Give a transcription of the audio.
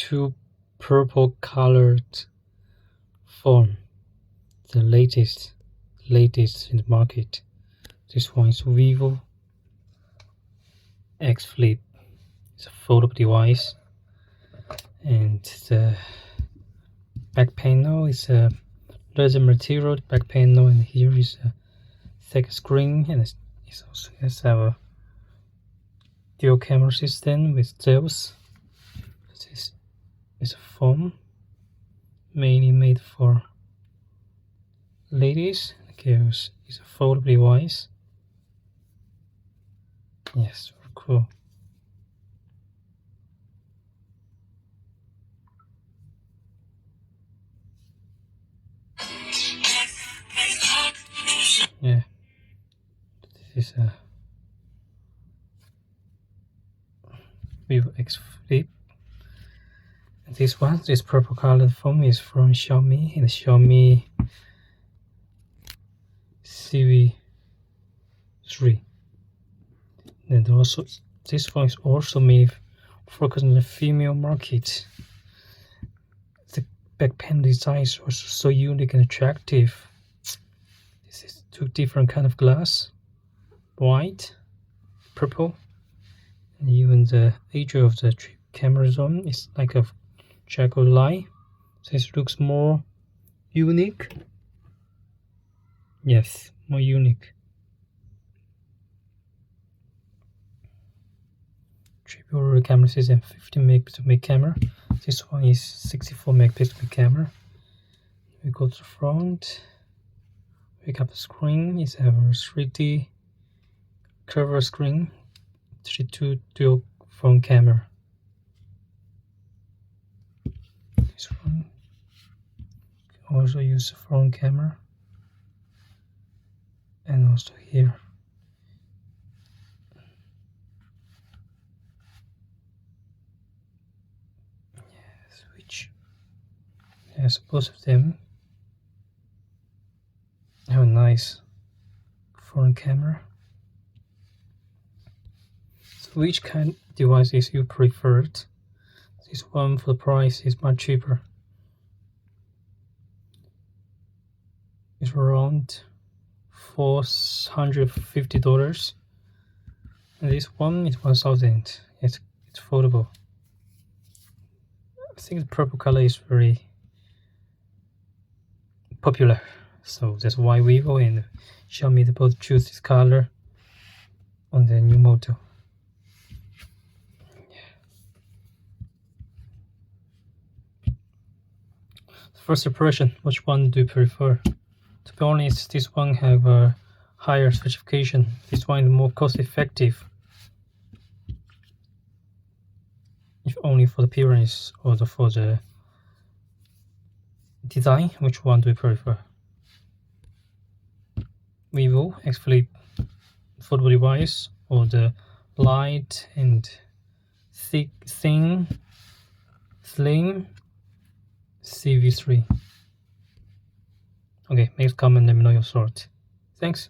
two purple colored phone, the latest in the market. This one is Vivo X Flip. It's a foldable device, and the back panel is a leather material back panel, and here is a thick screen, and it also has a dual camera system with stealth. This is a phone mainly made for ladies and girls. It's a foldable device. Yes, very cool. Yeah, this is a Vivo X Flip. And this purple colored phone is from Xiaomi, and the Xiaomi civi3. And also, this phone is also made focused on the female market. The back panel design is also so unique and attractive. This is two different kind of glass, white, purple, and even the edge of the camera zone is like a charcoal line. This looks more unique. Yes, more unique. Triple camera system, 50 megapixel camera. This one is 64 megapixel camera. We go to the front. We got the screen. It's our 3D curved screen. 32 dual phone camera. This one can also use the front camera, and also here. Switch. Yes, both of them have a nice front camera. So which kind of devices you preferred? This one for the price is much cheaper. It's around $450, and this one is 1,000. It's foldable. I think the purple color is very popular, so that's why Vivo and Xiaomi they both choose this color on their new model. First impression, which one do you prefer? To be honest, this one have a higher specification. This one is more cost effective. If only for the appearance or for the design, which one do you prefer? Vivo X Flip foldable device, or the light and thin, slim civi3? Okay, make a comment, let me know your thoughts. Thanks.